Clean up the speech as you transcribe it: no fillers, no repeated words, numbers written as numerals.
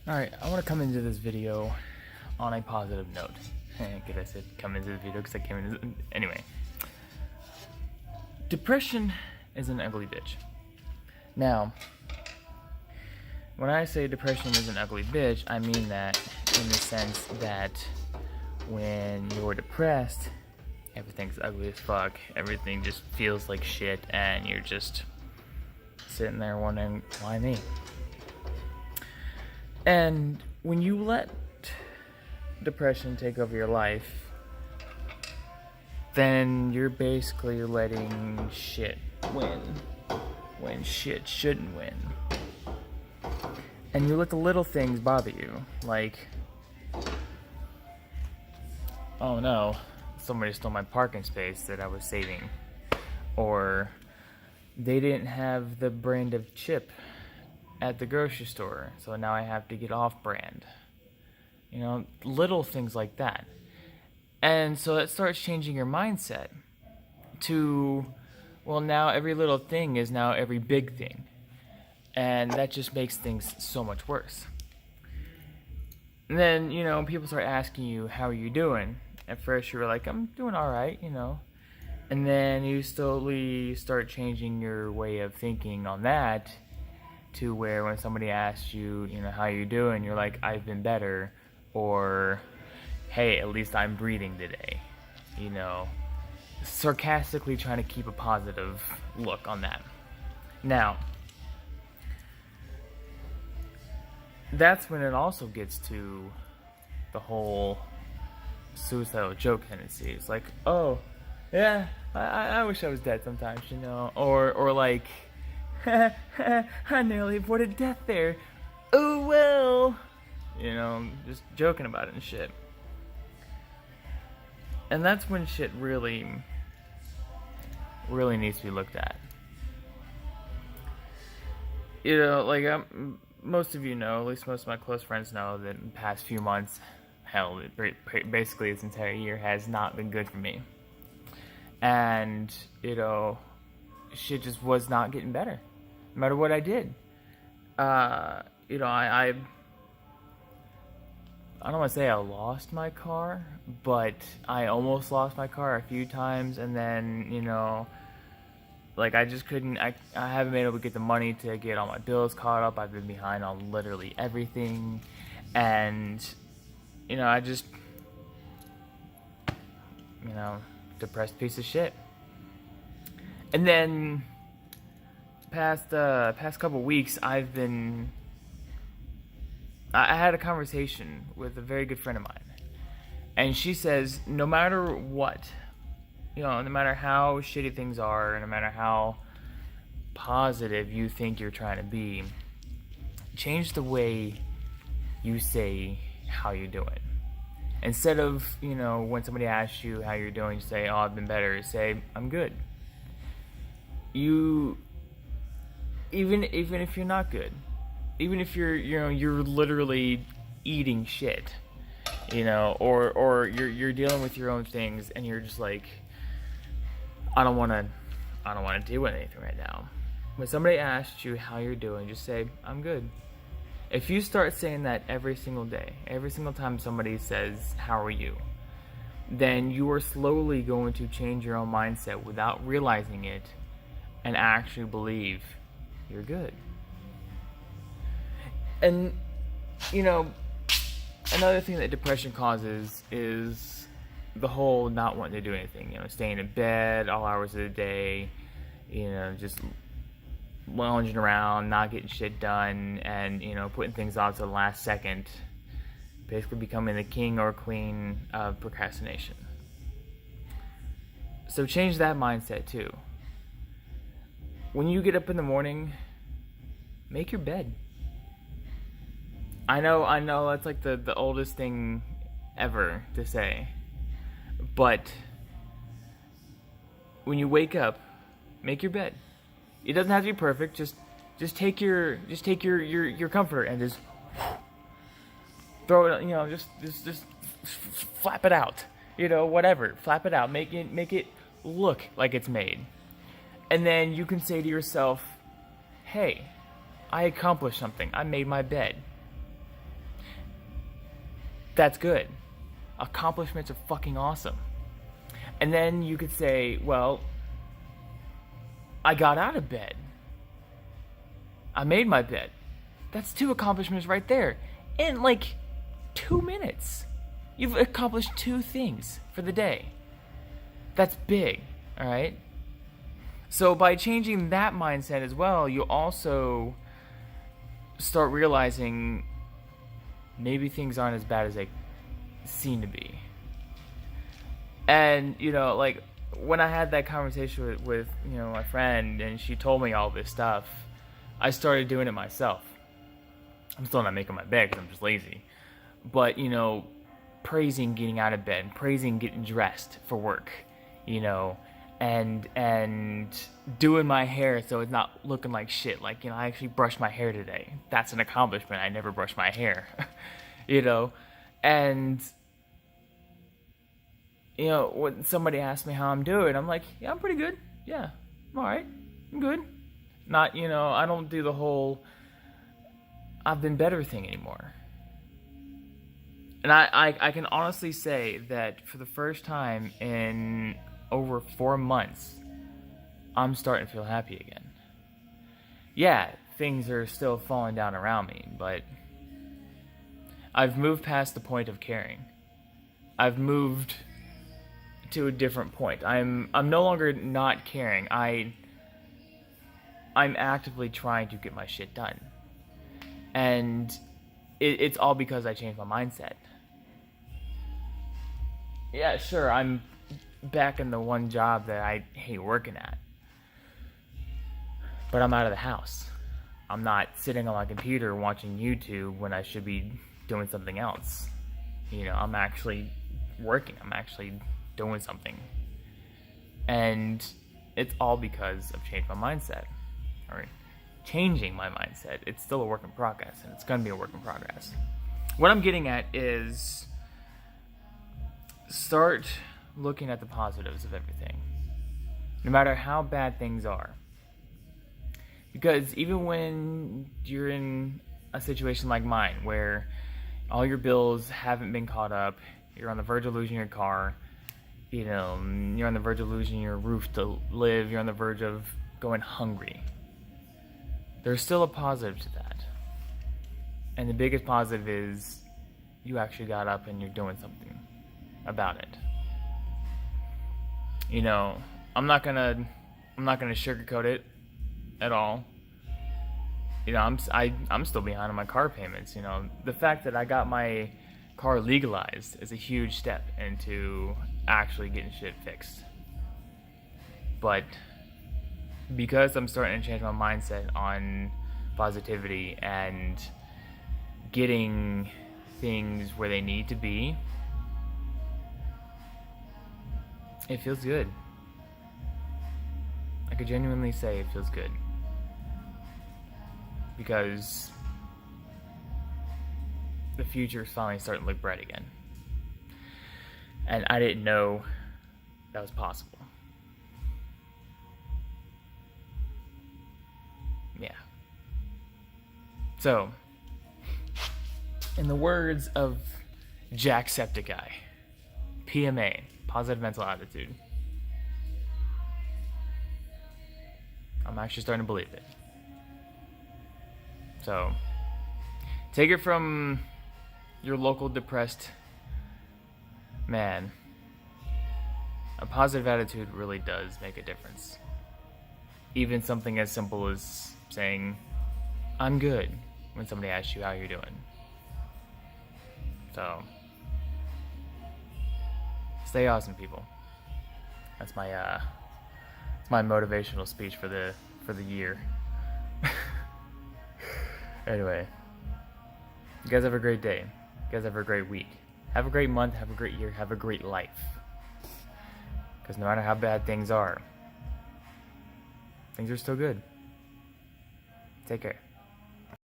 Alright, I want to come into this video on a positive note. Because I said come into the video because I came into anyway. Depression is an ugly bitch. Now, when I say depression is an ugly bitch, I mean that in the sense that when you're depressed, everything's ugly as fuck, everything just feels like shit, and you're just sitting there wondering, why me? And when you let depression take over your life, then you're basically letting shit win when shit shouldn't win. And you let the little things bother you, like, oh no, somebody stole my parking space that I was saving, or they didn't have the brand of chip at the grocery store, so now I have to get off-brand. You know, little things like that. And so it starts changing your mindset to, well, now every little thing is now every big thing. And that just makes things so much worse. And then, you know, people start asking you, how are you doing? At first you were like, I'm doing alright, you know. And then you slowly start changing your way of thinking on that to where when somebody asks you, you know, how you doing, you're like, I've been better, or hey, at least I'm breathing today, you know, sarcastically trying to keep a positive look on that. Now, that's when it also gets to the whole suicidal joke tendency. It's like, oh, yeah, I wish I was dead sometimes, you know, or like, I nearly avoided death there. Oh well. You know, just joking about it and shit. And that's when shit really needs to be looked at. You know, like, most of you know, at least most of my close friends know, that in the past few months, hell, basically this entire year has not been good for me. And, you know, shit just was not getting better, no matter what I did. You know, I don't want to say I lost my car, but I almost lost my car a few times, and then, you know, like, I just couldn't, I haven't been able to get the money to get all my bills caught up. I've been behind on literally everything, and, you know, I just, you know, depressed piece of shit. And then past couple weeks, I had a conversation with a very good friend of mine, and she says, no matter what, you know, no matter how shitty things are, no matter how positive you think you're trying to be, change the way you say how you're doing. Instead of, you know, when somebody asks you how you're doing, you say, oh, I've been better, say, I'm good. You, even if you're not good, even if you're literally eating shit, you know, or you're dealing with your own things, and you're just like, I don't want to deal with anything right now. When somebody asks you how you're doing, just say, I'm good. If you start saying that every single day, every single time somebody says, how are you, then you are slowly going to change your own mindset without realizing it, and actually believe you're good. And, you know, another thing that depression causes is the whole not wanting to do anything, you know, staying in bed all hours of the day, you know, just lounging around, not getting shit done, and, you know, putting things off to the last second, basically becoming the king or queen of procrastination. So change that mindset too. When you get up in the morning, make your bed. I know that's like the oldest thing ever to say, but when you wake up, make your bed. It doesn't have to be perfect. Just take your comforter and just throw it. You know, just flap it out. You know, whatever. Flap it out. Make it look like it's made. And then you can say to yourself, hey, I accomplished something. I made my bed. That's good. Accomplishments are fucking awesome. And then you could say, well, I got out of bed. I made my bed. That's 2 accomplishments right there. In like 2 minutes, you've accomplished 2 things for the day. That's big, all right? So by changing that mindset as well, you also start realizing maybe things aren't as bad as they seem to be. And, you know, like, when I had that conversation with you know, my friend, and she told me all this stuff, I started doing it myself. I'm still not making my bed because I'm just lazy. But, you know, praising getting out of bed, praising getting dressed for work, you know, and doing my hair so it's not looking like shit. Like, you know, I actually brushed my hair today. That's an accomplishment. I never brushed my hair, you know. And, you know, when somebody asks me how I'm doing, I'm like, yeah, I'm pretty good. Yeah, I'm all right. I'm good. Not, you know, I don't do the whole I've been better thing anymore. And I can honestly say that for the first time in over 4 months, I'm starting to feel happy again. Yeah, things are still falling down around me, but I've moved past the point of caring. I've moved to a different point. I'm no longer not caring. I'm actively trying to get my shit done. And it's all because I changed my mindset. Yeah, sure, I'm back in the one job that I hate working at. But I'm out of the house. I'm not sitting on my computer watching YouTube when I should be doing something else. You know, I'm actually working. I'm actually doing something. And it's all because of changing my mindset. Or changing my mindset. It's still a work in progress, and it's going to be a work in progress. What I'm getting at is start looking at the positives of everything, no matter how bad things are. Because even when you're in a situation like mine, where all your bills haven't been caught up, you're on the verge of losing your car, you know, you're on the verge of losing your roof to live, you're on the verge of going hungry, there's still a positive to that. And the biggest positive is you actually got up and you're doing something about it. You know, I'm not gonna sugarcoat it at all. You know, I'm still behind on my car payments. You know, the fact that I got my car legalized is a huge step into actually getting shit fixed. But because I'm starting to change my mindset on positivity and getting things where they need to be, it feels good. I could genuinely say it feels good. Because the future is finally starting to look bright again. And I didn't know that was possible. Yeah. So, in the words of Jacksepticeye, PMA, positive mental attitude, I'm actually starting to believe it. So, take it from your local depressed man. A positive attitude really does make a difference. Even something as simple as saying, I'm good, when somebody asks you how you're doing. So, stay awesome, people. That's my motivational speech for the year. Anyway, you guys have a great day. You guys have a great week. Have a great month. Have a great year. Have a great life. Because no matter how bad things are still good. Take care.